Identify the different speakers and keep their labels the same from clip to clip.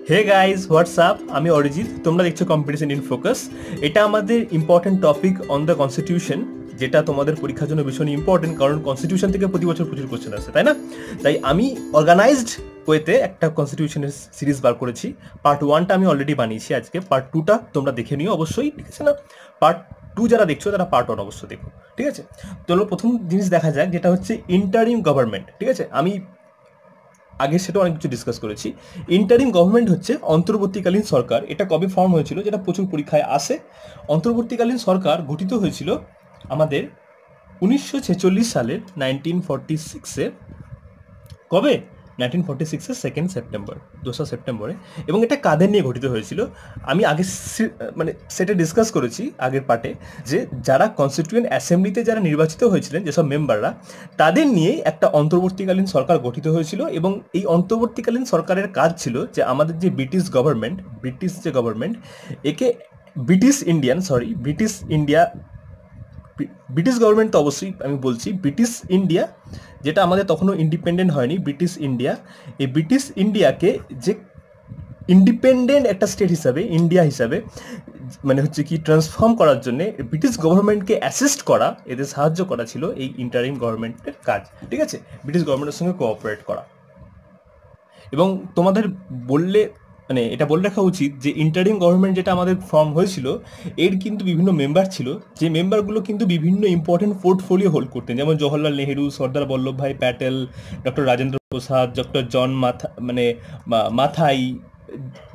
Speaker 1: Hey guys WhatsApp, আমি অরিজিৎ, তোমরা দেখছো কম্পিটিশন ইন ফোকাস। এটা আমাদের important topic on the constitution, যেটা তোমাদের পরীক্ষার জন্য ভীষণ ইম্পর্টেন্ট, কারণ কনস্টিটিউশন থেকে প্রতি বছর প্রচুর কোশ্চেন আসে, তাই না? তাই আমি অর্গানাইজড ওয়েতে একটা কনস্টিটিউশনের সিরিজ বার করেছি। পার্ট 1টা আমি অলরেডি বানিয়েছি, আজকে পার্ট 2টা তোমরা দেখে নিও অবশ্যই, ঠিক আছে না? পার্ট 2 যারা দেখছো তারা পার্ট 1 অবশ্যই দেখো, ঠিক আছে? চলো প্রথম জিনিস দেখা যাক, যেটা হচ্ছে ইন্টারিম গভর্নমেন্ট, ঠিক আছে? আমি আগে সেটা অনেক কিছু ডিসকাস করেছি। ইন্টারিম গভর্নমেন্ট হচ্ছে অন্তর্বর্তীকালীন সরকার। এটা কবে ফর্ম হয়েছিল, যেটা প্রচুর পরীক্ষায় আসে। অন্তর্বর্তীকালীন সরকার গঠিত হয়েছিল আমাদের 1946 সালের 1946-এ। কবে? 1946-এর 2 সেপ্টেম্বর, 2 সেপ্টেম্বরে। এবং এটা কাদের নিয়ে গঠিত হয়েছিল আমি আগে মানে সেটা ডিসকাস করেছি আগের পার্টে, যে যারা কনস্টিটিউয়েন্ট অ্যাসেম্বলিতে যারা নির্বাচিত হয়েছিলেন, যেসব মেম্বাররা, তাদের নিয়েই একটা অন্তর্বর্তীকালীন সরকার গঠিত হয়েছিল। এবং এই অন্তর্বর্তীকালীন সরকারের কাজ ছিল যে আমাদের যে ব্রিটিশ যে গভর্নমেন্ট, একে ব্রিটিশ গভর্নমেন্ট তো অবশ্যই আমি বলছি, ব্রিটিশ ইন্ডিয়া, যেটা আমাদের তখনও ইন্ডিপেন্ডেন্ট হয়নি, ব্রিটিশ ইন্ডিয়া, এই ব্রিটিশ ইন্ডিয়াকে যে ইন্ডিপেন্ডেন্ট একটা স্টেট হিসাবে, ইন্ডিয়া হিসাবে, মানে হচ্ছে কি ট্রান্সফর্ম করার জন্য ব্রিটিশ গভর্নমেন্টকে অ্যাসিস্ট করা, এদের সাহায্য করা ছিল এই ইন্টারিম গভর্নমেন্টের কাজ, ঠিক আছে? ব্রিটিশ গভর্নমেন্টের সঙ্গে কোঅপারেট করা। এবং তোমাদের মানে এটা বলে রাখা উচিত যে ইন্টারিম গভর্নমেন্ট যেটা আমাদের ফর্ম হয়েছিল, এর কিন্তু বিভিন্ন মেম্বার ছিল, যে মেম্বারগুলো কিন্তু বিভিন্ন ইম্পর্টেন্ট পোর্টফোলিও হোল্ড করতেন, যেমন Jawaharlal Nehru, Sardar Vallabhbhai Patel, doctor Rajendra Prasad, doctor John মাথাই,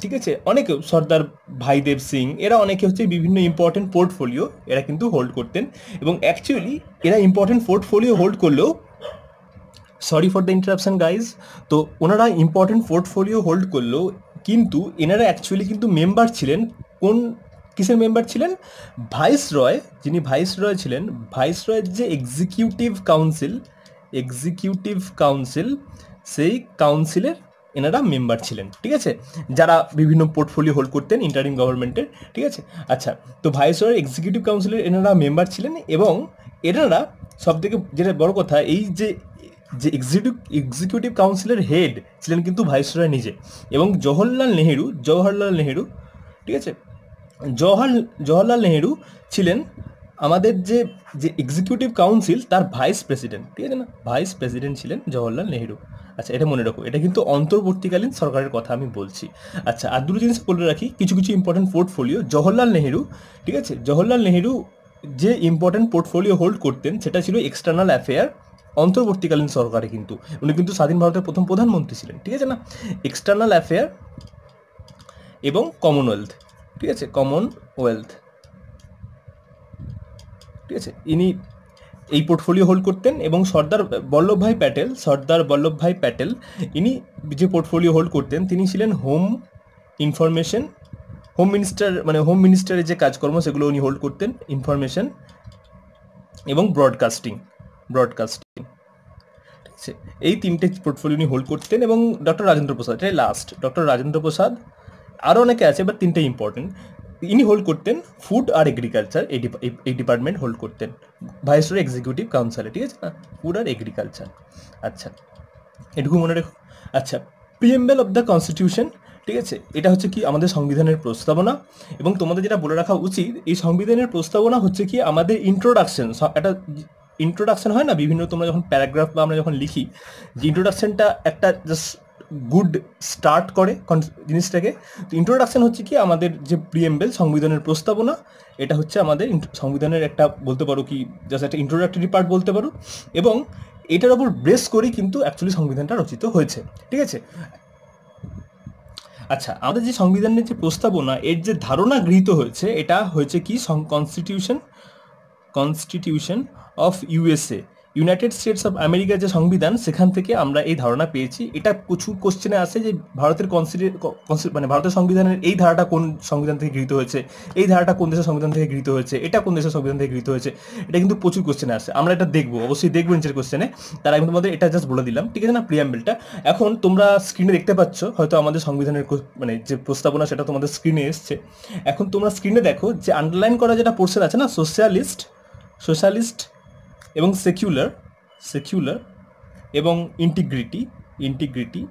Speaker 1: ঠিক আছে, অনেকে, সর্দার ভাইদেব সিং, এরা অনেকে হচ্ছে বিভিন্ন ইম্পর্টেন্ট পোর্টফোলিও এরা কিন্তু হোল্ড করতেন। এবং অ্যাকচুয়ালি এরা ইম্পর্টেন্ট পোর্টফোলিও হোল্ড করলেও, sorry for the interruption guys, তো ওনারা ইম্পর্টেন্ট পোর্টফোলিও হোল্ড করলেও কিন্তু এনারা অ্যাকচুয়ালি কিন্তু মেম্বার ছিলেন, কিসের মেম্বার ছিলেন? ভাইসরয়, যিনি ভাইসরয় ছিলেন, ভাইসরয়ের যে এক্সিকিউটিভ কাউন্সিল, সেই কাউন্সিলের এনারা মেম্বার ছিলেন, ঠিক আছে? যারা বিভিন্ন পোর্টফোলিও হোল্ড করতেন ইন্টারিম গভর্নমেন্টের, ঠিক আছে? আচ্ছা, তো ভাইসরয়ের এক্সিকিউটিভ কাউন্সিলের এনারা মেম্বার ছিলেন। এবং এনারা সব থেকে যেটা বড় কথা, এই যে এক্সিকিউটিভ কাউন্সিলের হেড ছিলেন কিন্তু ভাইসরয় নিজে। এবং জওহরলাল নেহেরু, ঠিক আছে, জওহরলাল নেহেরু ছিলেন আমাদের যে এক্সিকিউটিভ কাউন্সিল, তার ভাইস প্রেসিডেন্ট, ঠিক আছে না? ভাইস প্রেসিডেন্ট ছিলেন জওহরলাল নেহেরু। আচ্ছা, এটা মনে রাখো, এটা কিন্তু অন্তর্বর্তীকালীন সরকারের কথা আমি বলছি। আচ্ছা, আর দুটো জিনিস বলে রাখি, কিছু ইম্পর্টেন্ট পোর্টফোলিও জওহরলাল নেহেরু, ঠিক আছে, জওহরলাল নেহেরু যে ইম্পর্টেন্ট পোর্টফোলিও হোল্ড করতেন সেটা ছিল এক্সটার্নাল অ্যাফেয়ার। অন্তর্বর্তীকালীন সরকারে কিন্তু উনি কিন্তু স্বাধীন ভারতের প্রথম প্রধানমন্ত্রী ছিলেন, ঠিক আছে না? এক্সটার্নাল অ্যাফেয়ার এবং কমনওয়েলথ, ঠিক আছে, ঠিক আছে, ইনি এই পোর্টফোলিও হোল্ড করতেন। এবং সর্দার বল্লভভাই প্যাটেল, ইনি যে পোর্টফোলিও হোল্ড করতেন, তিনি ছিলেন হোম মিনিস্টারের যে কাজকর্ম সেগুলো উনি হোল্ড করতেন, ইনফরমেশন এবং ব্রডকাস্টিং, ঠিক আছে, এই তিনটে পোর্টফোলিও উনি হোল্ড করতেন। এবং ডক্টর রাজেন্দ্র প্রসাদ, এটাই লাস্ট, ডক্টর রাজেন্দ্র প্রসাদ, আরও অনেকে আছে, বাট তিনটে ইম্পর্টেন্ট। ইনি হোল্ড করতেন ফুড আর এগ্রিকালচার, এই ডিপার্টমেন্ট হোল্ড করতেন ভাইসরয় এক্সিকিউটিভ কাউন্সিলে, ঠিক আছে না? ফুড আর এগ্রিকালচার। আচ্ছা, এটুকু মনে রেখো। আচ্ছা, প্রিএম্বল অফ দ্য কনস্টিটিউশন, ঠিক আছে, এটা হচ্ছে কি আমাদের সংবিধানের প্রস্তাবনা। এবং তোমাদের যেটা বলে রাখা উচিত, এই সংবিধানের প্রস্তাবনা হচ্ছে কি আমাদের ইন্ট্রোডাকশন। একটা ইন্ট্রোডাকশন হয় না বিভিন্ন, তোমরা যখন প্যারাগ্রাফ বা আমরা যখন লিখি, যে ইন্ট্রোডাকশনটা একটা জাস্ট গুড স্টার্ট করে জিনিসটাকে। তো ইন্ট্রোডাকশন হচ্ছে কি আমাদের যে প্রিএম্বল, সংবিধানের প্রস্তাবনা, এটা হচ্ছে আমাদের সংবিধানের একটা, বলতে পারো কি, জাস্ট একটা ইন্ট্রোডাক্টরি পার্ট বলতে পারো। এবং এটার ওপর বেস করেই কিন্তু অ্যাকচুয়ালি সংবিধানটা রচিত হয়েছে, ঠিক আছে? আচ্ছা, আমাদের যে সংবিধানের যে প্রস্তাবনা, এর যে ধারণা গৃহীত হয়েছে, এটা হয়েছে কি constitution of USA, United states of আমেরিকার যে সংবিধান, সেখান থেকে আমরা এই ধারণা পেয়েছি। এটা প্রচুর কোশ্চেনে আসে যে ভারতের ভারতের সংবিধানের এই ধারাটা কোন সংবিধান থেকে গৃহীত হয়েছে, এই ধারাটা কোন দেশের সংবিধান থেকে গৃহীত হয়েছে, এটা কোন দেশের সংবিধান থেকে গৃহীত হয়েছে। এটা কিন্তু প্রচুর কোশ্চেনে আসে, আমরা এটা দেখবো, অবশ্যই দেখবো নিচের কোশ্চেনে। তার আমি তোমাদের এটা জাস্ট বলে দিলাম, ঠিক আছে না, প্রিয়াম্বলটা। এখন তোমরা স্ক্রিনে দেখতে পাচ্ছ হয়তো আমাদের সংবিধানের যে প্রস্তাবনা, সেটা তোমাদের স্ক্রিনে এসছে। এখন তোমরা স্ক্রিনে দেখো যে আন্ডারলাইন করা যেটা পোর্শন আছে না, সোশ্যালিস্ট এবং সেকুলার এবং ইন্টিগ্রিটি,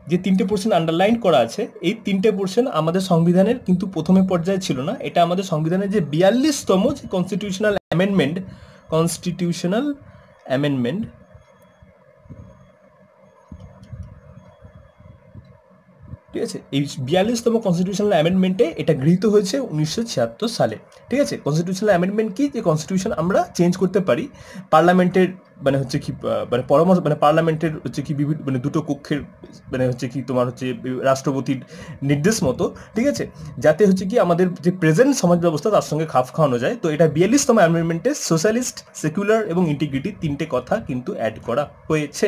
Speaker 1: যে 3টে পোর্শন আন্ডারলাইন করা আছে, এই 3টে পোর্শন আমাদের সংবিধানের কিন্তু প্রথমে পর্যায়ে ছিল না। এটা আমাদের সংবিধানের যে 42তম যে কনস্টিটিউশনাল অ্যামেন্ডমেন্ট, ঠিক আছে, এই 42তম কনস্টিটিউশনাল অ্যামেন্ডমেন্টে এটা গৃহীত হয়েছে 1976 সালে। ঠিক আছে, কনস্টিটিউশনাল অ্যামেন্ডমেন্ট কি, যে কনস্টিটিউশন আমরা চেঞ্জ করতে পারি পার্লামেন্টের মানে হচ্ছে কি মানে পরামর্শ মানে পার্লামেন্টের হচ্ছে কি বিভিন্ন মানে দুটো কক্ষের মানে হচ্ছে কি তোমার হচ্ছে রাষ্ট্রপতির নির্দেশ মতো, ঠিক আছে, যাতে হচ্ছে কি আমাদের যে প্রেজেন্ট সমাজ ব্যবস্থা তার সঙ্গে খাপ খাওয়ানো যায়। তো এটা 42তম অ্যামেন্ডমেন্টে সোশ্যালিস্ট, সেকুলার এবং ইন্টিগ্রিটি 3টে কথা কিন্তু অ্যাড করা হয়েছে।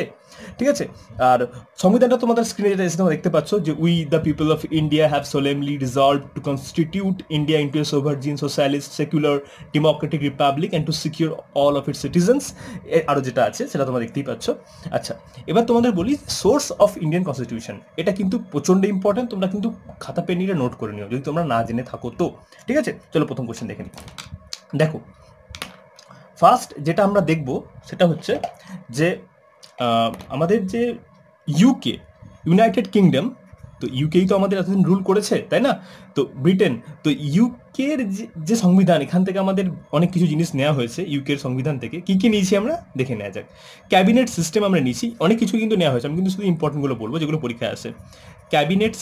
Speaker 1: ঠিক আছে, আর সংবিধানটা তোমাদের স্ক্রিনে যেটা এসে তোমরা দেখতে পাচ্ছ যে we the people of India have solemnly resolved to constitute India into a sovereign socialist secular democratic republic and to secure all of its citizens, আরও যেটা আছে সেটা তোমরা দেখতেই পাচ্ছ। আচ্ছা, এবার তোমাদের বলি সোর্স অফ ইন্ডিয়ান কনস্টিটিউশন। এটা কিন্তু প্রচণ্ড ইম্পর্টেন্ট, তোমরা কিন্তু খাতা পেন নিয়ে নোট করে নিও যদি তোমরা না জেনে থাকো তো। ঠিক আছে, চলো প্রথম কোশ্চেন দেখে নিই। দেখো, ফার্স্ট যেটা আমরা দেখব সেটা হচ্ছে যে আমাদের যে ইউকে, ইউনাইটেড কিংডম, তো ইউকেই তো আমাদের এতদিন রুল করেছে, তাই না? তো ব্রিটেন, তো ইউকের যে সংবিধান, এখান থেকে আমাদের অনেক কিছু জিনিস নেওয়া হয়েছে ইউকের সংবিধান থেকে। কী কী নিয়েছি আমরা দেখে নেওয়া যাক। ক্যাবিনেট সিস্টেম আমরা নিয়েছি, অনেক কিছু কিন্তু নেওয়া হয়েছে, আমি কিন্তু শুধু ইম্পর্টেন্টগুলো বলবো যেগুলো পরীক্ষায় আসে। ক্যাবিনেট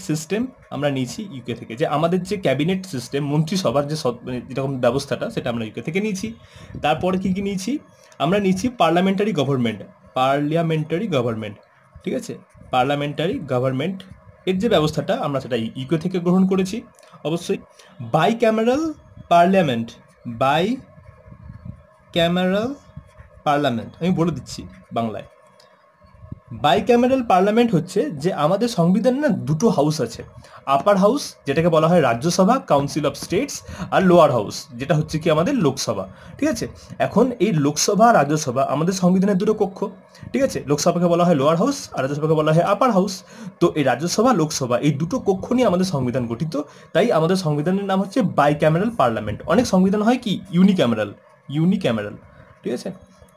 Speaker 1: সিস্টেম আমরা নিয়েছি ইউকে থেকে, যে আমাদের যে ক্যাবিনেট সিস্টেম, মন্ত্রিসভার যে যেরকম ব্যবস্থাটা, সেটা আমরা ইউকে থেকে নিয়েছি। তারপরে কী কী নিয়েছি, আমরা নিয়েছি পার্লামেন্টারি গভর্নমেন্ট, ঠিক আছে, পার্লামেন্টারি গভর্নমেন্ট এর যে ব্যবস্থাটা আমরা সেটা ইউকে থেকে গ্রহণ করেছি অবশ্যই। বাইক্যামেরাল পার্লামেন্ট, আমি বলে দিচ্ছি বাংলায়। বাইক্যামেরাল পার্লামেন্ট হচ্ছে যে আমাদের সংবিধানে না দুটো হাউস আছে, আপার হাউস যেটাকে বলা হয় রাজ্যসভা, কাউন্সিল অফ স্টেটস, আর লোয়ার হাউস যেটা হচ্ছে কি আমাদের লোকসভা। ঠিক আছে, এখন এই লোকসভা রাজ্যসভা আমাদের সংবিধানের দুটো কক্ষ। ঠিক আছে, লোকসভাকে বলা হয় লোয়ার হাউস আর রাজ্যসভাকে বলা হয় আপার হাউস। তো এই রাজ্যসভা লোকসভা এই দুটো কক্ষ নিয়ে আমাদের সংবিধান গঠিত, তাই আমাদের সংবিধানের নাম হচ্ছে বাইক্যামেরাল পার্লামেন্ট। অনেক সংবিধান হয় কি ইউনিক্যামেরাল, ঠিক আছে,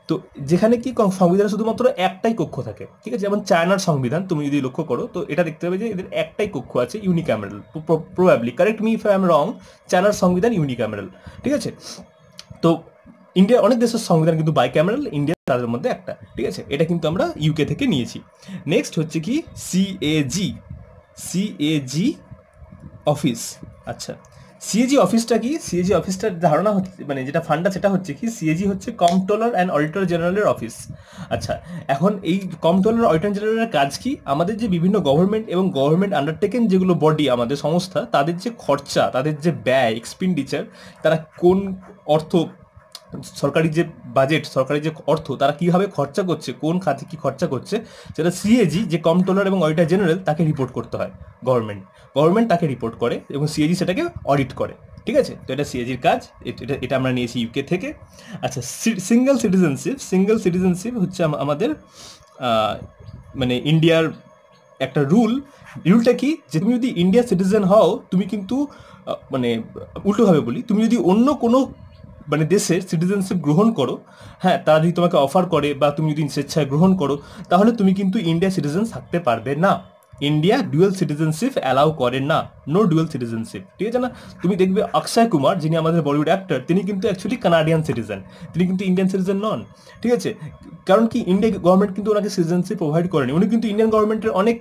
Speaker 1: তো যেখানে কি সংবিধানে শুধুমাত্র একটাই কক্ষ থাকে। ঠিক আছে, যেমন চায়নার সংবিধান তুমি যদি লক্ষ্য করো তো এটা দেখতে পাবে যে এদের একটাই কক্ষ আছে, unicameral. Probably correct me if I am wrong, চায়নার সংবিধান ইউনিক্যামেরাল। ঠিক আছে, তো ইন্ডিয়ার অনেক দেশের সংবিধান কিন্তু বাইক্যামেরাল, ইন্ডিয়া তাদের মধ্যে একটা। ঠিক আছে, এটা কিন্তু আমরা ইউকে থেকে নিয়েছি। নেক্সট হচ্ছে কি সিএজি অফিস। আচ্ছা, সিএজি অফিসটা কি? সিএজি অফিসটার ধারণা হচ্ছে মানে যেটা ফান্ডা সেটা হচ্ছে কি, সিএজি হচ্ছে কম্পট্রোলার অ্যান্ড অডিটর জেনারেলের অফিস। আচ্ছা, এখন এই কম্পট্রোলার অডিটর জেনারেলের কাজ কি? আমাদের যে বিভিন্ন গভর্নমেন্ট এবং গভর্নমেন্ট আন্ডারটেকেন যেগুলো বডি আমাদের সংস্থা, তাদের যে খরচা, তাদের যে ব্যয়, এক্সপেন্ডিচার, তারা কোন অর্থ, সরকারি যে বাজেট, সরকারি যে অর্থ তারা কীভাবে খরচা করছে, কোন খাতে কী খরচা করছে, সেটা সিএজি যে কম্পট্রোলার এবং অডিটর জেনারেল তাকে রিপোর্ট করতে হয়। গভর্নমেন্ট তাকে রিপোর্ট করে এবং সিএজি সেটাকে অডিট করে। ঠিক আছে, তো এটা সিএজির কাজ, এটা আমরা নিয়েছি ইউকে থেকে। আচ্ছা, সিঙ্গেল সিটিজেনশিপ হচ্ছে আমাদের মানে ইন্ডিয়ার একটা রুলটা কি, যে তুমি যদি ইন্ডিয়ার সিটিজেন হও, তুমি কিন্তু মানে উল্টোভাবে বলি, তুমি যদি অন্য কোনো মানে দেশের সিটিজেনশিপ গ্রহণ করো, হ্যাঁ, তারা যদি তোমাকে অফার করে বা তুমি যদি স্বেচ্ছায় গ্রহণ করো, তাহলে তুমি কিন্তু ইন্ডিয়া সিটিজেন থাকতে পারবে না। ইন্ডিয়া ডুয়েল সিটিজেনশিপ অ্যালাউ করে না, নো ডুয়েল সিটিজেনশিপ। ঠিক আছে না? তুমি দেখবে অক্ষয় কুমার, যিনি আমাদের বলিউড অ্যাক্টর, তিনি কিন্তু অ্যাকচুয়ালি কানাডিয়ান সিটিজেন, তিনি কিন্তু ইন্ডিয়ান সিটিজেন নন। ঠিক আছে, কারণ কি, ইন্ডিয়া গভর্নমেন্ট কিন্তু ওনাকে সিটিজেনশিপ প্রোভাইড করেনি। উনি কিন্তু ইন্ডিয়ান গভর্নমেন্টের অনেক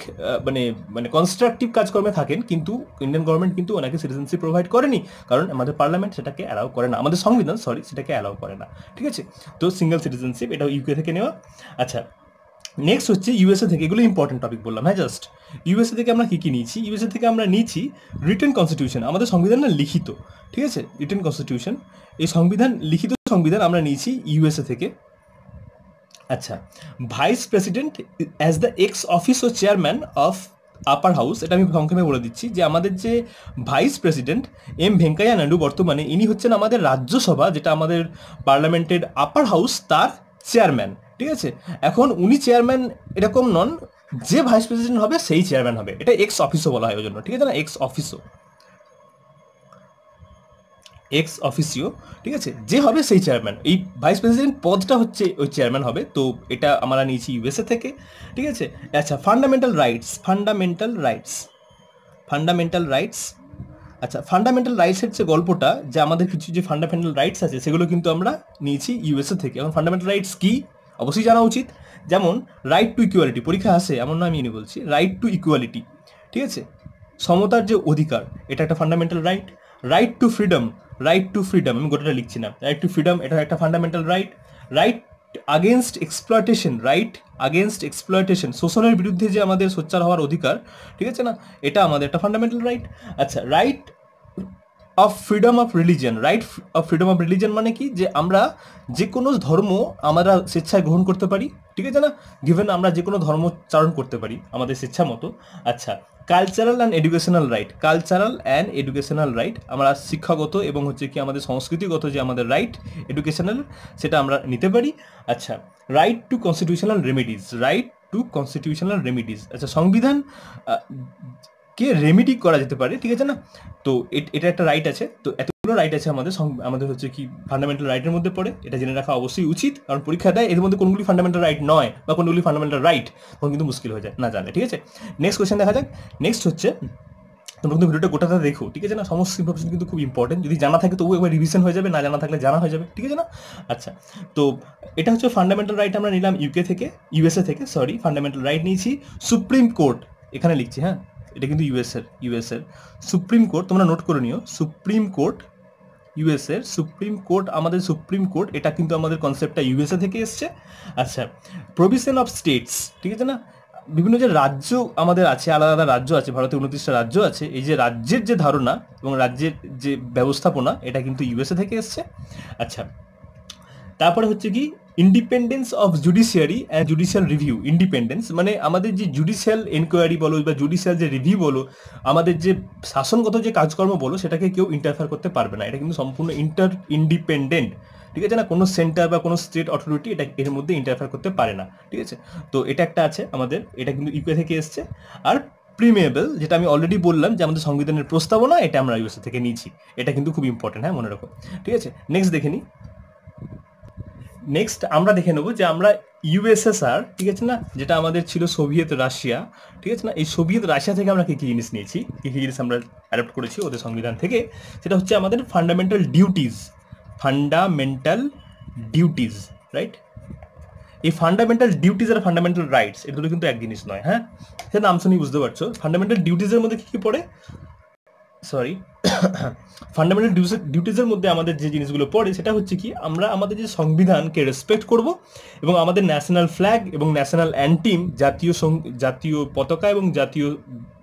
Speaker 1: মানে কনস্ট্রাকটিভ কাজকর্মে থাকেন, কিন্তু ইন্ডিয়ান গভর্নমেন্ট কিন্তু ওনাকে সিটিজেনশিপ প্রোভাইড করেনি, কারণ আমাদের পার্লামেন্ট সেটাকে অ্যালাউ করে না, আমাদের সংবিধান সেটাকে অ্যালাউ করে না। ঠিক আছে, তো সিঙ্গেল সিটিজেনশিপ এটা ইউকে থেকে নেওয়া। আচ্ছা, নেক্সট হচ্ছে ইউএসএ থেকে, এগুলো ইম্পর্টেন্ট টপিক বললাম, হ্যাঁ, জাস্ট ইউএসএ থেকে আমরা কী কী নিয়েছি। ইউএসএ থেকে আমরা নিয়েছি রিটেন কনস্টিটিউশন, আমাদের সংবিধান না লিখিত। ঠিক আছে, রিটেন কনস্টিটিউশন, এই লিখিত সংবিধান আমরা নিয়েছি ইউএসএ থেকে। আচ্ছা, vice president as the ex officio chairman of upper house, এটা আমি সংক্ষেপে বলে দিচ্ছি, যে আমাদের যে vice president M Venkaiah Naidu বর্তমানে, ইনি হচ্ছেন আমাদের রাজ্যসভা, যেটা আমাদের পার্লামেন্টের আপার হাউস, তার চেয়ারম্যান। ঠিক আছে, এখন উনি চেয়ারম্যান এরকম নন, যে ভাইস প্রেসিডেন্ট হবে সেই চেয়ারম্যান হবে, এটা এক্স অফিসও বলা হয় ওই জন্য। ঠিক আছে না, এক্স অফিসও। এক্স অফিসিও, ঠিক আছে, যে হবে সেই চেয়ারম্যান। এই ভাইস প্রেসিডেন্ট পদটা হচ্ছে ওই চেয়ারম্যান হবে। তো এটা আমরা নিয়েছি ইউএসএ থেকে, ঠিক আছে। আচ্ছা, ফান্ডামেন্টাল রাইটস, আচ্ছা, ফান্ডামেন্টাল রাইটসের যে গল্পটা, যে আমাদের কিছু যে ফান্ডামেন্টাল রাইটস আছে সেগুলো কিন্তু আমরা নিয়েছি ইউএসএ থেকে। এখন ফান্ডামেন্টাল রাইটস কি অবশ্যই জানা উচিত। যেমন রাইট টু ইকুয়ালিটি, পরীক্ষা আসে, এমন না আমি বলছি, রাইট টু ইকুয়ালিটি, ঠিক আছে, সমতার যে অধিকার, এটা একটা fundamental right. Right two freedom, আমি গোটাটা লিখছি না, রাইট টু ফ্রিডম এটা একটা fundamental right. Right against exploitation, শোষণের বিরুদ্ধে যে আমাদের সোচ্চার হওয়ার অধিকার, ঠিক আছে না, এটা আমাদের একটা ফান্ডামেন্টাল রাইট। আচ্ছা, right of freedom of religion মানে কি, যে আমরা যে কোনো ধর্ম আমরা স্বেচ্ছায় গ্রহণ করতে পারি, ঠিক আছে না, গিভেন আমরা যে কোনো ধর্ম চারণ করতে পারি আমাদের স্বেচ্ছা মতো। আচ্ছা, কালচারাল অ্যান্ড এডুকেশনাল রাইট, আমরা শিক্ষাগত এবং হচ্ছে কি আমাদের সংস্কৃতিগত যে আমাদের রাইট এডুকেশনাল, সেটা আমরা নিতে পারি। আচ্ছা, রাইট টু কনস্টিটিউশনাল রেমিডিজ, আচ্ছা, সংবিধান কে রেমিডি করা যেতে পারে, ঠিক আছে না। তো এটা একটা রাইট আছে। তো এতগুলো রাইট আছে আমাদের হচ্ছে কি ফান্ডামেন্টাল রাইটের মধ্যে পড়ে, এটা জেনে রাখা অবশ্যই উচিত, কারণ পরীক্ষা দেয় এর মধ্যে কোনগুলি ফান্ডামেন্টাল রাইট নয় বা কোনগুলি ফান্ডামেন্টাল রাইট, তখন কিন্তু মুশকিল হয়ে যায় না জানলে, ঠিক আছে। নেক্সট কোয়েশ্চেন দেখা যাক। নেক্সট হচ্ছে, তোমরা কিন্তু ভিডিওটা গোটাটা দেখো, ঠিক আছে না, সমস্ত ইনফরমেশন কিন্তু খুব ইম্পর্টেন্ট, যদি জানা থাকে তবু একবার রিভিশন হয়ে যাবে, না জানা থাকলে জানা হয়ে যাবে, ঠিক আছে না। আচ্ছা, তো এটা হচ্ছে ফান্ডামেন্টাল রাইট আমরা নিলাম ইউএসএ থেকে, ফান্ডামেন্টাল রাইট নিয়েছি। সুপ্রিম কোর্ট, এখানে লিখছি, হ্যাঁ, এটা কিন্তু ইউএসএর সুপ্রিম কোর্ট, তোমরা নোট করে নিও, আমাদের সুপ্রিম কোর্ট, এটা কিন্তু আমাদের কনসেপ্টটা ইউএসএ থেকে এসছে। আচ্ছা, প্রভিশন অফ স্টেটস, ঠিক আছে না, বিভিন্ন যে রাজ্য আমাদের আছে, আলাদা আলাদা রাজ্য আছে, ভারতে 29টা রাজ্য আছে, এই যে রাজ্যের যে ধারণা এবং রাজ্যের যে ব্যবস্থাপনা, এটা কিন্তু ইউএসএ থেকে এসছে। আচ্ছা, তারপরে হচ্ছে কি independence of judiciary and judicial review. Independence মানে আমাদের যে জুডিশিয়াল এনকোয়ারি বলো বা জুডিশিয়াল যে রিভিউ বলো, আমাদের যে শাসনগত যে কাজকর্ম বলো, সেটাকে কেউ ইন্টারফেয়ার করতে পারবে না, এটা কিন্তু সম্পূর্ণ ইন্ডিপেন্ডেন্ট, ঠিক আছে না, কোনো সেন্টার বা কোনো স্টেট অথরিটি এটা এর মধ্যে ইন্টারফেয়ার করতে পারে না, ঠিক আছে। তো এটা একটা আছে আমাদের, এটা কিন্তু ইউকে থেকে এসছে। আর প্রিমিয়েবল, যেটা আমি অলরেডি বললাম যে আমাদের সংবিধানের প্রস্তাবনা, এটা আমরা ইউএসএ থেকে নিয়েছি, এটা কিন্তু খুব ইম্পর্টেন্ট, হ্যাঁ, মনে রাখো, ঠিক আছে। নেক্সট আমরা দেখে নেবো যে আমরা ইউএসএসআর, ঠিক আছে না, যেটা আমাদের ছিল সোভিয়েত রাশিয়া, ঠিক আছে না, এই সোভিয়েত রাশিয়া থেকে আমরা কী কী জিনিস নিয়েছি, কী কী জিনিস আমরা অ্যাডপ্ট করেছি ওদের সংবিধান থেকে, সেটা হচ্ছে আমাদের ফান্ডামেন্টাল ডিউটিজ, রাইট। এই ফান্ডামেন্টাল ডিউটিজ আর ফান্ডামেন্টাল রাইটস, এর দুটো কিন্তু এক জিনিস নয়, হ্যাঁ, সে নাম শুনি বুঝতে পারছো। ফান্ডামেন্টাল ডিউটিজের মধ্যে কী কী পড়ে, ফান্ডামেন্টাল ডিউটিজের মধ্যে আমাদের যে জিনিসগুলো পড়ে, সেটা হচ্ছে কি আমরা আমাদের যে সংবিধানকে রেসপেক্ট করব এবং আমাদের ন্যাশনাল ফ্ল্যাগ এবং ন্যাশনাল অ্যান্টিম, জাতীয় পতাকা এবং জাতীয়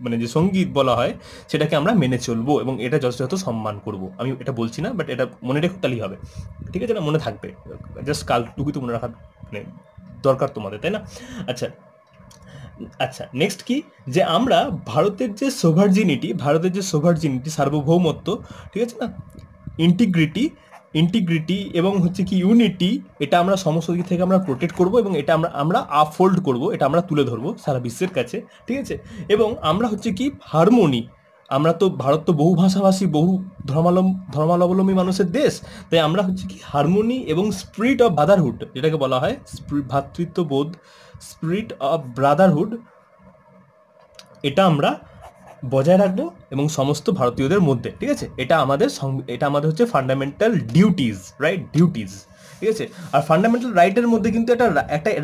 Speaker 1: মানে যে সঙ্গীত বলা হয়, সেটাকে আমরা মেনে চলবো এবং এটা যথাযথ সম্মান করব। আমি এটা বলছি না, বাট এটা মনে রেখো, তাহলেই হবে, ঠিক আছে না, মনে থাকবে, জাস্ট কালটুকুই তো মনে রাখা মানে দরকার তোমাদের, তাই না। আচ্ছা, নেক্সট কি, যে আমরা ভারতের যে সোভার্জিনিটি, সার্বভৌমত্ব, ঠিক আছে না, ইন্টিগ্রিটি এবং হচ্ছে কি ইউনিটি, এটা আমরা সমস্ত দিক থেকে আমরা প্রোটেক্ট করব এবং এটা আমরা আপহোল্ড করব, এটা আমরা তুলে ধরবো সারা বিশ্বের কাছে, ঠিক আছে। এবং আমরা হচ্ছে কি হারমোনি, ভারত তো বহু ভাষাভাষী, বহু ধর্মাবলম্বী মানুষের দেশ, তাই আমরা হচ্ছে কি হারমোনি এবং স্পিরিট অফ ব্রাদারহুড, যেটাকে বলা হয় ভ্রাতৃত্ববোধ, স্পিরিট অফ ব্রাদারহুড, এটা আমরা বজায় রাখবো এবং সমস্ত ভারতীয়দের মধ্যে, ঠিক আছে। এটা আমাদের হচ্ছে ফান্ডামেন্টাল ডিউটিজ, ঠিক আছে। আর ফান্ডামেন্টাল রাইটের মধ্যে কিন্তু একটা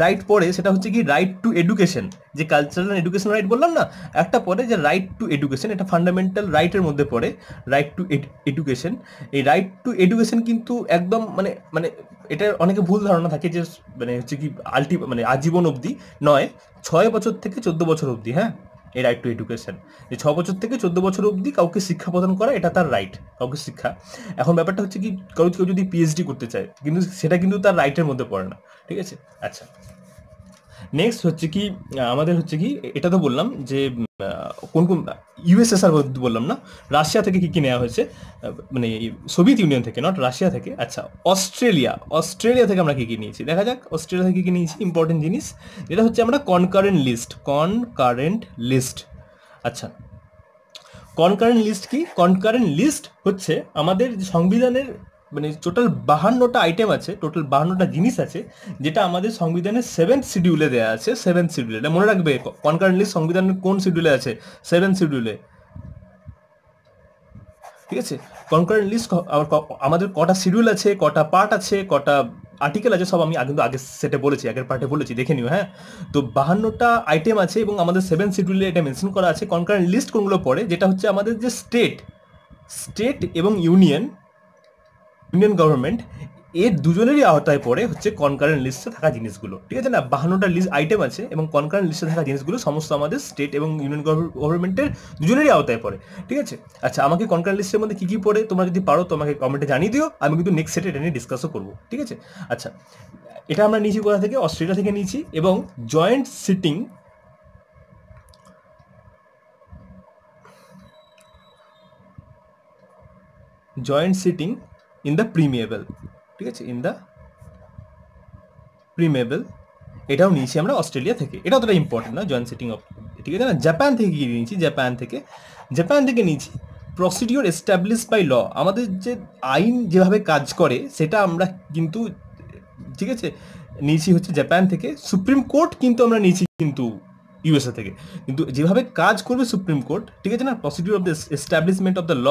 Speaker 1: রাইট পড়ে, সেটা হচ্ছে কি রাইট টু এডুকেশন, যে কালচারাল অ্যান্ড এডুকেশন রাইট বললাম না, একটা পড়ে যে রাইট টু এডুকেশন, এটা ফান্ডামেন্টাল রাইটের মধ্যে পড়ে, রাইট টু এডুকেশন। এই রাইট টু এডুকেশন কিন্তু একদম মানে এটা অনেকে ভুল ধারণা থাকে যে মানে হচ্ছে কি আজীবন অবধি নয়, 6 বছর থেকে 14 বছর অবধি, হ্যাঁ, এই রাইট টু এডুকেশন, যে 6 বছর থেকে 14 বছর অবধি কাউকে শিক্ষা প্রদান করা, এটা তার রাইট, কাউকে শিক্ষা। এখন ব্যাপারটা হচ্ছে কি, কেউ যদি পিএইচডি করতে চায়, কিন্তু সেটা কিন্তু তার রাইটের মধ্যে পড়ে না, ঠিক আছে। আচ্ছা, নেক্সট হচ্ছে কি আমাদের হচ্ছে কি, এটা তো বললাম যে কোন ইউএসএসআর বললাম না, রাশিয়া থেকে কি কি নেওয়া হয়েছে, মানে সোভিয়েত ইউনিয়ন থেকে, নট রাশিয়া থেকে। আচ্ছা, অস্ট্রেলিয়া থেকে আমরা কি কি নিয়েছি দেখা যাক। অস্ট্রেলিয়া থেকে কি নিয়েছি ইম্পর্টেন্ট জিনিস, যেটা হচ্ছে আমরা কনকারেন্ট লিস্ট। আচ্ছা, কনকারেন্ট লিস্ট কি? কনকারেন্ট লিস্ট হচ্ছে আমাদের সংবিধানের মানে টোটাল 52টা আইটেম আছে, টোটাল 52টা জিনিস আছে, যেটা আমাদের সংবিধানের 7th শিডিউলে দেওয়া আছে। 7th শিডিউলে, এটা মনে রাখবে, কনকারেন্ট লিস্ট সংবিধানের কোন শিডিউলে আছে? 7th শিডিউলে, ঠিক আছে? কনকারেন্ট লিস্ট আমাদের কটা শিডিউল আছে, কটা পার্ট আছে, কটা আর্টিকেল আছে, সব আমি কিন্তু আগে সেটে বলেছি, আগের পার্টে বলেছি, দেখে নিও। হ্যাঁ, তো 52টা আইটেম আছে এবং আমাদের 7th শিডিউলে এটা মেনশন করা আছে। কনকারেন্ট লিস্ট কোনগুলো পড়ে? যেটা হচ্ছে আমাদের যে স্টেট এবং ইউনিয়ন গভর্নমেন্ট, এর দুজনেরই আওতায় পড়ে হচ্ছে কনকারেন্ট লিস্টে থাকা জিনিসগুলো, ঠিক আছে না? 52টা লিস্ট আইটেম আছে এবং কনকারেন্ট লিস্টে থাকা জিনিসগুলো সমস্ত আমাদের স্টেট এবং ইউনিয়ন গভর্নমেন্টের দুজনেরই আওতায় পড়ে, ঠিক আছে? আচ্ছা, আমাকে কনকারেন্ট লিস্টের মধ্যে কী কী পড়ে তোমরা যদি পারো তোমাকে কমেন্টে জানিয়ে দিও, আমি কিন্তু নেক্সট সেটে এটা নিয়ে ডিসকাসও করবো, ঠিক আছে? আচ্ছা, এটা আমরা নিয়েছি কোথা থেকে? অস্ট্রেলিয়া থেকে নিয়েছি। এবং জয়েন্ট সিটিং ইন দ্য প্রিমিয়েবল, ঠিক আছে? ইন দ্য প্রিমিয়েবল, এটাও নিয়েছি আমরা অস্ট্রেলিয়া থেকে। এটা অতটা ইম্পর্টেন্ট না, জয়েন্ট সিটিং অফ, ঠিক আছে না? জাপান থেকে কি নিয়েছি? জাপান থেকে নিয়েছি প্রসিডিওর এস্টাবলিশ বাই ল। আমাদের যে আইন যেভাবে কাজ করে সেটা আমরা কিন্তু, ঠিক আছে, নিয়েছি হচ্ছে জাপান থেকে। সুপ্রিম কোর্ট কিন্তু আমরা নিয়েছি কিন্তু ইউএসএ থেকে, কিন্তু যেভাবে কাজ করবে সুপ্রিম কোর্ট, ঠিক আছে না? Procedure of the establishment of the law,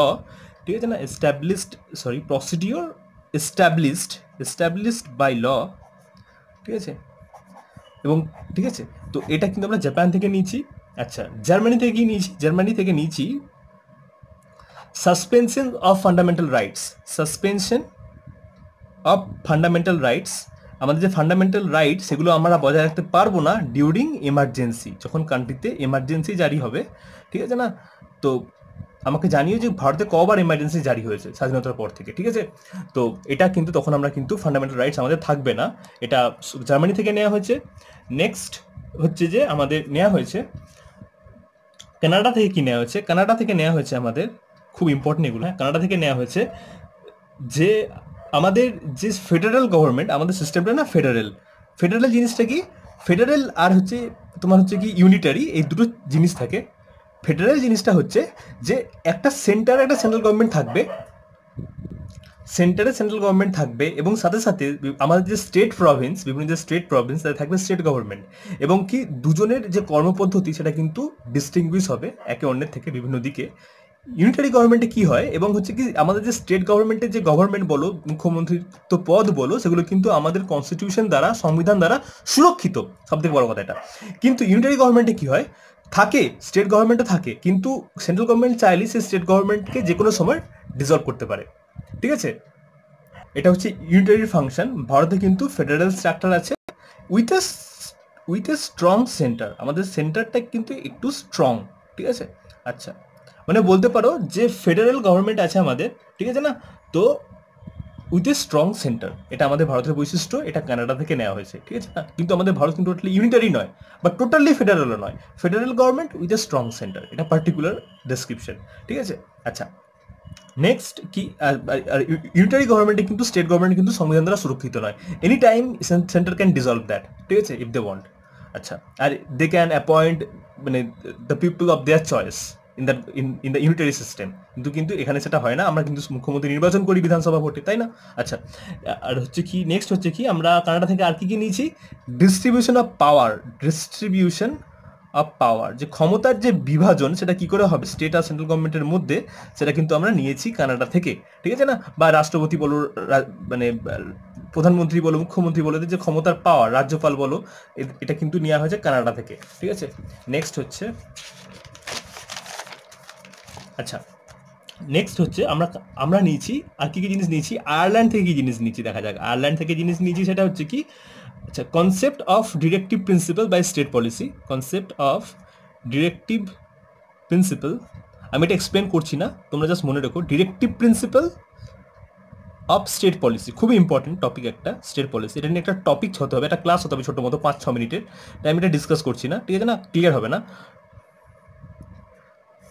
Speaker 1: ঠিক আছে না? প্রসিডিওর এস্টাবলিশড বাই ল, ঠিক আছে? এবং ঠিক আছে, তো এটা কিন্তু আমরা জাপান থেকে নিয়েছি। আচ্ছা, জার্মানি থেকে নিয়েছি সাসপেনশন অফ ফান্ডামেন্টাল রাইটস। আমাদের যে ফান্ডামেন্টাল রাইট, সেগুলো আমরা বজায় রাখতে পারবো না ডিউরিং এমার্জেন্সি, যখন কান্ট্রিতে এমার্জেন্সি জারি হবে, ঠিক আছে না? তো আমাকে জানিও যে ভারতে কবার এমার্জেন্সি জারি হয়েছে স্বাধীনতার পর থেকে, ঠিক আছে? তো এটা কিন্তু তখন আমরা কিন্তু ফান্ডামেন্টাল রাইটস আমাদের থাকবে না। এটা জার্মানি থেকে নেওয়া হয়েছে। নেক্সট হচ্ছে যে আমাদের নেওয়া হয়েছে কানাডা থেকে। কি নেওয়া হয়েছে? কানাডা থেকে নেওয়া হয়েছে আমাদের, খুব ইম্পর্টেন্ট এগুলো। হ্যাঁ, কানাডা থেকে নেওয়া হয়েছে যে আমাদের যে ফেডারেল গভর্নমেন্ট, আমাদের সিস্টেমটা না ফেডারেল জিনিসটা কি? ফেডারেল আর হচ্ছে তোমার হচ্ছে কি ইউনিটারি, এই দুটো জিনিস থাকে। ফেডারেল জিনিসটা হচ্ছে যে একটা সেন্ট্রাল গভর্নমেন্ট থাকবে, সেন্ট্রাল গভর্নমেন্ট থাকবে এবং সাথে সাথে আমাদের যে বিভিন্ন যে স্টেট প্রভিন্স তাদের থাকবে স্টেট গভর্নমেন্ট। এবং কি দুজনের যে কর্মপদ্ধতি সেটা কিন্তু ডিস্টিংগুইশ হবে একে অন্যের থেকে বিভিন্ন দিকে। ইউনিটারি গভর্নমেন্টে কি হয়, এবং হচ্ছে কি আমাদের যে স্টেট গভর্নমেন্টের যে গভর্নমেন্ট বলো, মুখ্যমন্ত্রিত্ব পদ বলো, সেগুলো কিন্তু আমাদের কনস্টিটিউশন দ্বারা, সংবিধান দ্বারা সুরক্ষিত, সবথেকে বড় কথা এটা। কিন্তু ইউনিটারি গভর্নমেন্টে কি হয়, থাকে স্টেট গভর্নমেন্টও থাকে, কিন্তু সেন্ট্রাল গভর্নমেন্ট চাইলে সেই স্টেট গভর্নমেন্টকে যে কোনো সময় ডিসলভ করতে পারে, ঠিক আছে? এটা হচ্ছে ইউনিটারি ফাংশন। ভারতে কিন্তু ফেডারেল স্ট্রাকচার আছে উইথ এ স্ট্রং সেন্টার। আমাদের সেন্টারটা কিন্তু একটু স্ট্রং, ঠিক আছে? আচ্ছা, মানে বলতে পারো যে ফেডারেল গভর্নমেন্ট আছে আমাদের, ঠিক আছে না? তো উইথ এ স্ট্রং সেন্টার, এটা আমাদের ভারতের বৈশিষ্ট্য। এটা কানাডা থেকে নেওয়া হয়েছে, ঠিক আছে না? কিন্তু আমাদের ভারত কিন্তু টোটালি ইউনিটারি নয়, বা টোটালি ফেডারেলও নয়। Federal government with a strong centre, এটা পার্টিকুলার ডেসক্রিপশন, ঠিক আছে? আচ্ছা, নেক্সট কি, ইউনিটারি গভর্নমেন্টে কিন্তু স্টেট গভর্নমেন্ট কিন্তু সংবিধান দ্বারা সুরক্ষিত নয়। Any time centre can dissolve that, ঠিক আছে, ইফ দে ওয়ান্ট। আচ্ছা, আর দে ক্যান অ্যাপয়েন্ট মানে the people of their choice in the unitary system. কিন্তু এখানে সেটা হয় না, আমরা কিন্তু মুখ্যমন্ত্রী নির্বাচন করি বিধানসভা ভোটে, তাই না? আচ্ছা, আর হচ্ছে কি নেক্সট হচ্ছে কি, আমরা কানাডা থেকে আর কি নিয়েছি? ডিস্ট্রিবিউশন অফ পাওয়ার, যে ক্ষমতার যে বিভাজন সেটা কি করে হবে স্টেট আর সেন্ট্রাল গভর্নমেন্টের মধ্যে, সেটা কিন্তু আমরা নিয়েছি কানাডা থেকে, ঠিক আছে না? বা রাষ্ট্রপতি বলো, মানে প্রধানমন্ত্রী বলো, মুখ্যমন্ত্রী বলো, যে ক্ষমতার পাওয়ার, রাজ্যপাল বলো, এটা কিন্তু নেওয়া হয়েছে কানাডা থেকে, ঠিক আছে? নেক্সট হচ্ছে, আচ্ছা, নেক্সট হচ্ছে আমরা নিয়েছি আর কি জিনিস নিয়েছি? আয়ারল্যান্ড থেকে কি জিনিস নিয়েছি দেখা যাক। আয়ারল্যান্ড থেকে জিনিস নিয়েছি সেটা হচ্ছে কি, আচ্ছা, concept of directive principle by state policy. আমি এটা এক্সপ্লেন করছি না, তোমরা জাস্ট মনে রেখো, directive principle of state policy, খুবই ইম্পর্টেন্ট টপিক একটা, স্টেট পলিসি। এটা নিয়ে একটা টপিক হতে হবে, একটা ক্লাস হতে হবে ছোটো মতো 5-6 মিনিটের, তাই আমি এটা ডিসকাস করছি না, ঠিক আছে না? ক্লিয়ার হবে না?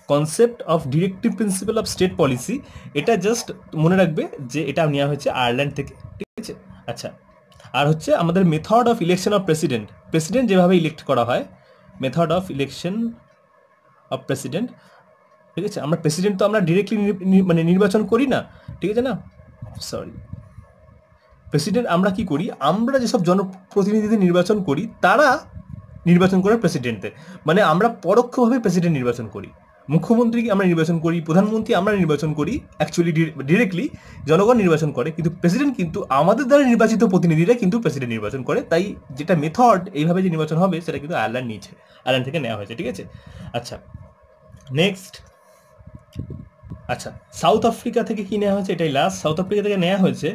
Speaker 1: Concept of directive principle of state policy, এটা জাস্ট মনে রাখবে যে এটা নেওয়া হয়েছে আয়ারল্যান্ড থেকে, ঠিক আছে? আচ্ছা, আর হচ্ছে আমাদের method of election of president যেভাবে ইলেক্ট করা হয়, method of election of president, ঠিক আছে, আমরা প্রেসিডেন্ট তো আমরা ডিরেক্টলি মানে নির্বাচন করি না, ঠিক আছে না, সরি, প্রেসিডেন্ট আমরা কি করি, আমরা যেসব জনপ্রতিনিধিদের নির্বাচন করি তারা নির্বাচন করে প্রেসিডেন্টদের, মানে আমরা পরোক্ষভাবে প্রেসিডেন্ট নির্বাচন করি, মুখ্যমন্ত্রীকে আমরা নির্বাচন করি, প্রধানমন্ত্রী আমরা নির্বাচন করি, অ্যাকচুয়ালি ডিরেক্টলি জনগণ নির্বাচন করে, কিন্তু প্রেসিডেন্ট কিন্তু আমাদের দ্বারা নির্বাচিত প্রতিনিধিরা কিন্তু প্রেসিডেন্ট নির্বাচন করে। তাই যেটা মেথড এইভাবে যে নির্বাচন হবে সেটা কিন্তু আয়ারল্যান্ড নিয়েছে, আয়ারল্যান্ড থেকে নেওয়া হয়েছে, ঠিক আছে। আচ্ছা নেক্সট, আচ্ছা সাউথ আফ্রিকা থেকে কি নেওয়া হয়েছে, এটাই লাস্ট। সাউথ আফ্রিকা থেকে নেওয়া হয়েছে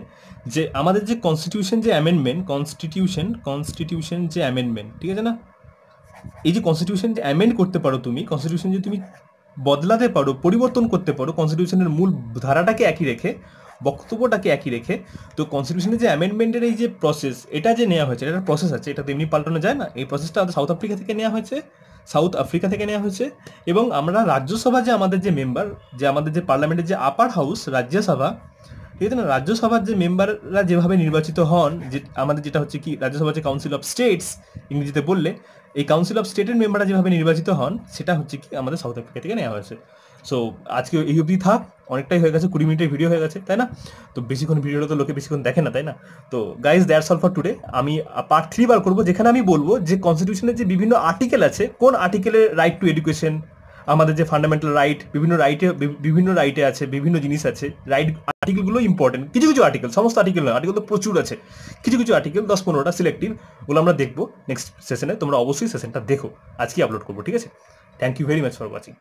Speaker 1: যে আমাদের যে কনস্টিটিউশন যে অ্যামেন্ডমেন্ট, কনস্টিটিউশন যে অ্যামেন্ডমেন্ট, ঠিক আছে না, এই যে কনস্টিটিউশন যে অ্যামেন্ড করতে পারো তুমি, কনস্টিটিউশন যে তুমি বদলাতে পারো, পরিবর্তন করতে পারো, কনস্টিটিউশনের মূল ধারাটাকে একই রেখে, বক্তব্যটাকে একই রেখে, তো কনস্টিটিউশনের যে অ্যামেন্ডমেন্টের এই যে প্রসেস, এটা যে নেওয়া হয়েছে, এটা প্রসেস আছে, এটা তো এমনি পাল্টানো যায় না, এই প্রসেসটা আমাদের সাউথ আফ্রিকা থেকে নেওয়া হয়েছে, এবং আমরা রাজ্যসভা যে আমাদের যে মেম্বার, যে আমাদের যে পার্লামেন্টের যে আপার হাউস রাজ্যসভা, ঠিক আছে না, রাজ্যসভার যে মেম্বাররা যেভাবে নির্বাচিত হন, যে আমাদের যেটা হচ্ছে কি রাজ্যসভা যে কাউন্সিল অফ স্টেটস ইংরেজিতে বললে, এই কাউন্সিল অফ স্টেটের মেম্বাররা যেভাবে নির্বাচিত হন সেটা হচ্ছে কি আমাদের সাউথ আফ্রিকা থেকে নেওয়া হয়েছে। সো আজকে এই অবধি থাক, অনেকটাই হয়ে গেছে, 20 মিনিটের ভিডিও হয়ে গেছে, তাই না, তো বেশিক্ষণ ভিডিওটা তো লোকে বেশিক্ষণ দেখে না, তাই না। তো guys that's all for today. আমি পার্ট 3 বার করবো, যেখানে আমি বলবো যে কনস্টিটিউশনের যে বিভিন্ন আর্টিকেল আছে, কোন আর্টিকেলের রাইট টু এডুকেশন, আমাদের যে ফান্ডামেন্টাল রাইট, বিভিন্ন রাইটে আছে, বিভিন্ন জিনিস আছে, রাইট আর্টিকেলগুলো ইম্পর্টেন্ট, কিছু কিছু আর্টিকেল, সমস্ত আর্টিকেল নয়, আর্টিকেল তো প্রচুর আছে, কিছু কিছু আর্টিকেল 10-15টা সিলেক্টিভ, ওগুলো আমরা দেখবো নেক্সট সেশনে। তোমরা অবশ্যই সেশনটা দেখো, আজকে আপলোড করবো, ঠিক আছে। Thank you very much for watching.